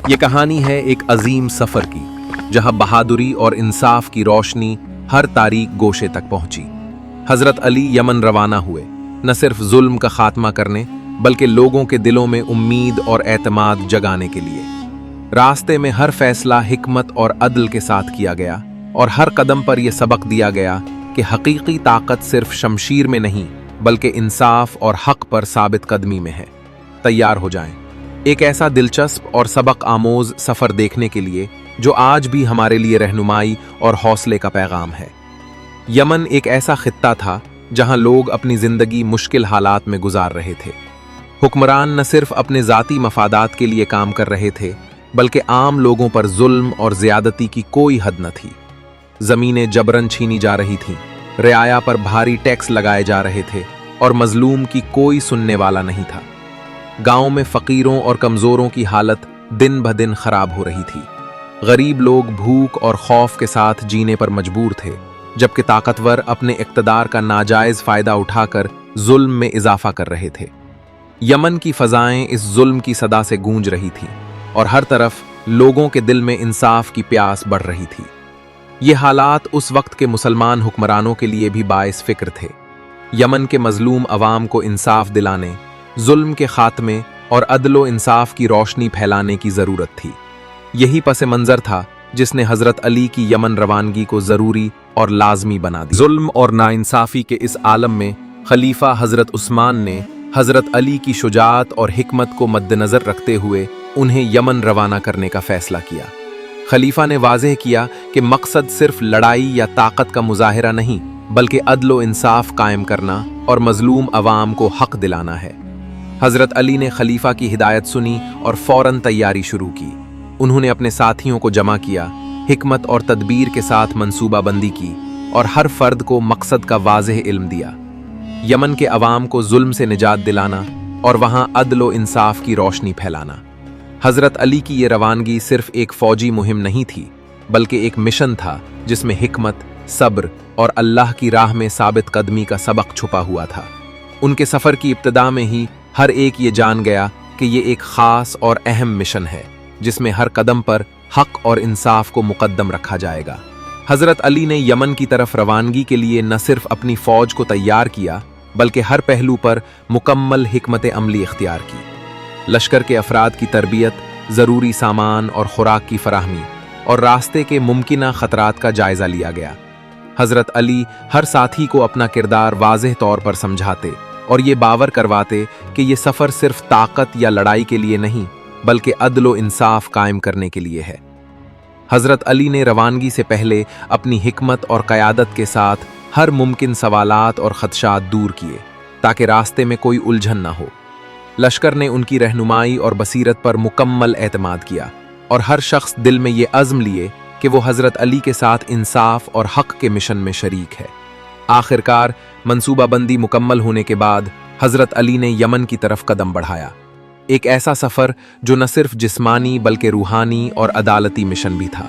یہ کہانی ہے ایک عظیم سفر کی، جہاں بہادری اور انصاف کی روشنی ہر تاریک گوشے تک پہنچی۔ حضرت علی یمن روانہ ہوئے، نہ صرف ظلم کا خاتمہ کرنے بلکہ لوگوں کے دلوں میں امید اور اعتماد جگانے کے لیے۔ راستے میں ہر فیصلہ حکمت اور عدل کے ساتھ کیا گیا، اور ہر قدم پر یہ سبق دیا گیا کہ حقیقی طاقت صرف شمشیر میں نہیں بلکہ انصاف اور حق پر ثابت قدمی میں ہے۔ تیار ہو جائیں ایک ایسا دلچسپ اور سبق آموز سفر دیکھنے کے لیے جو آج بھی ہمارے لیے رہنمائی اور حوصلے کا پیغام ہے۔ یمن ایک ایسا خطہ تھا جہاں لوگ اپنی زندگی مشکل حالات میں گزار رہے تھے۔ حکمران نہ صرف اپنے ذاتی مفادات کے لیے کام کر رہے تھے بلکہ عام لوگوں پر ظلم اور زیادتی کی کوئی حد نہ تھی۔ زمینیں جبراً چھینی جا رہی تھیں، رعایا پر بھاری ٹیکس لگائے جا رہے تھے، اور مظلوم کی کوئی سننے والا نہیں تھا۔ گاؤں میں فقیروں اور کمزوروں کی حالت دن بدن خراب ہو رہی تھی۔ غریب لوگ بھوک اور خوف کے ساتھ جینے پر مجبور تھے، جبکہ طاقتور اپنے اقتدار کا ناجائز فائدہ اٹھا کر ظلم میں اضافہ کر رہے تھے۔ یمن کی فضائیں اس ظلم کی صدا سے گونج رہی تھیں، اور ہر طرف لوگوں کے دل میں انصاف کی پیاس بڑھ رہی تھی۔ یہ حالات اس وقت کے مسلمان حکمرانوں کے لیے بھی باعث فکر تھے۔ یمن کے مظلوم عوام کو انصاف دلانے، ظلم کے خاتمے اور عدل و انصاف کی روشنی پھیلانے کی ضرورت تھی۔ یہی پس منظر تھا جس نے حضرت علی کی یمن روانگی کو ضروری اور لازمی بنا دیا۔ ظلم اور ناانصافی کے اس عالم میں خلیفہ حضرت عثمان نے حضرت علی کی شجاعت اور حکمت کو مد نظر رکھتے ہوئے انہیں یمن روانہ کرنے کا فیصلہ کیا۔ خلیفہ نے واضح کیا کہ مقصد صرف لڑائی یا طاقت کا مظاہرہ نہیں بلکہ عدل و انصاف قائم کرنا اور مظلوم عوام کو حق دلانا ہے۔ حضرت علی نے خلیفہ کی ہدایت سنی اور فوراً تیاری شروع کی۔ انہوں نے اپنے ساتھیوں کو جمع کیا، حکمت اور تدبیر کے ساتھ منصوبہ بندی کی، اور ہر فرد کو مقصد کا واضح علم دیا۔ یمن کے عوام کو ظلم سے نجات دلانا اور وہاں عدل و انصاف کی روشنی پھیلانا۔ حضرت علی کی یہ روانگی صرف ایک فوجی مہم نہیں تھی بلکہ ایک مشن تھا جس میں حکمت، صبر اور اللہ کی راہ میں ثابت قدمی کا سبق چھپا ہوا تھا۔ ان کے سفر کی ابتدا میں ہی ہر ایک یہ جان گیا کہ یہ ایک خاص اور اہم مشن ہے جس میں ہر قدم پر حق اور انصاف کو مقدم رکھا جائے گا۔ حضرت علی نے یمن کی طرف روانگی کے لیے نہ صرف اپنی فوج کو تیار کیا بلکہ ہر پہلو پر مکمل حکمت عملی اختیار کی۔ لشکر کے افراد کی تربیت، ضروری سامان اور خوراک کی فراہمی، اور راستے کے ممکنہ خطرات کا جائزہ لیا گیا۔ حضرت علی ہر ساتھی کو اپنا کردار واضح طور پر سمجھاتے اور یہ باور کرواتے کہ یہ سفر صرف طاقت یا لڑائی کے لیے نہیں بلکہ عدل و انصاف قائم کرنے کے لیے ہے۔ حضرت علی نے روانگی سے پہلے اپنی حکمت اور قیادت کے ساتھ ہر ممکن سوالات اور خدشات دور کیے تاکہ راستے میں کوئی الجھن نہ ہو۔ لشکر نے ان کی رہنمائی اور بصیرت پر مکمل اعتماد کیا، اور ہر شخص دل میں یہ عزم لیے کہ وہ حضرت علی کے ساتھ انصاف اور حق کے مشن میں شریک ہے۔ آخرکار منصوبہ بندی مکمل ہونے کے بعد حضرت علی نے یمن کی طرف قدم بڑھایا، ایک ایسا سفر جو نہ صرف جسمانی بلکہ روحانی اور عدالتی مشن بھی تھا۔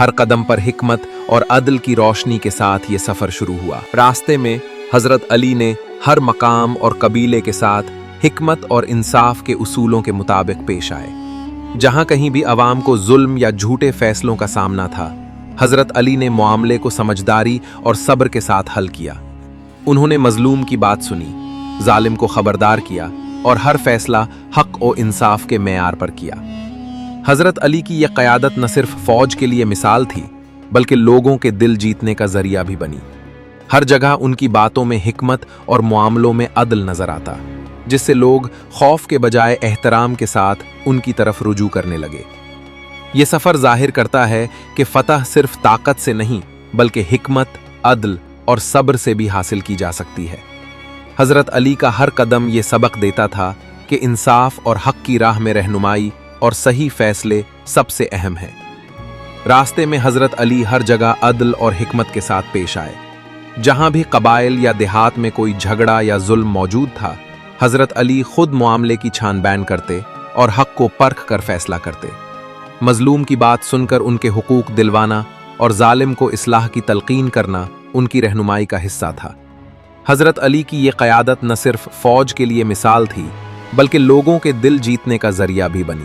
ہر قدم پر حکمت اور عدل کی روشنی کے ساتھ یہ سفر شروع ہوا۔ راستے میں حضرت علی نے ہر مقام اور قبیلے کے ساتھ حکمت اور انصاف کے اصولوں کے مطابق پیش آئے۔ جہاں کہیں بھی عوام کو ظلم یا جھوٹے فیصلوں کا سامنا تھا، حضرت علی نے معاملے کو سمجھداری اور صبر کے ساتھ حل کیا۔ انہوں نے مظلوم کی بات سنی، ظالم کو خبردار کیا، اور ہر فیصلہ حق و انصاف کے معیار پر کیا۔ حضرت علی کی یہ قیادت نہ صرف فوج کے لیے مثال تھی بلکہ لوگوں کے دل جیتنے کا ذریعہ بھی بنی۔ ہر جگہ ان کی باتوں میں حکمت اور معاملوں میں عدل نظر آتا، جس سے لوگ خوف کے بجائے احترام کے ساتھ ان کی طرف رجوع کرنے لگے۔ یہ سفر ظاہر کرتا ہے کہ فتح صرف طاقت سے نہیں بلکہ حکمت، عدل اور صبر سے بھی حاصل کی جا سکتی ہے۔ حضرت علی کا ہر قدم یہ سبق دیتا تھا کہ انصاف اور حق کی راہ میں رہنمائی اور صحیح فیصلے سب سے اہم ہیں۔ راستے میں حضرت علی ہر جگہ عدل اور حکمت کے ساتھ پیش آئے۔ جہاں بھی قبائل یا دیہات میں کوئی جھگڑا یا ظلم موجود تھا، حضرت علی خود معاملے کی چھان بین کرتے اور حق کو پرکھ کر فیصلہ کرتے۔ مظلوم کی بات سن کر ان کے حقوق دلوانا اور ظالم کو اصلاح کی تلقین کرنا ان کی رہنمائی کا حصہ تھا۔ حضرت علی کی یہ قیادت نہ صرف فوج کے لیے مثال تھی بلکہ لوگوں کے دل جیتنے کا ذریعہ بھی بنی۔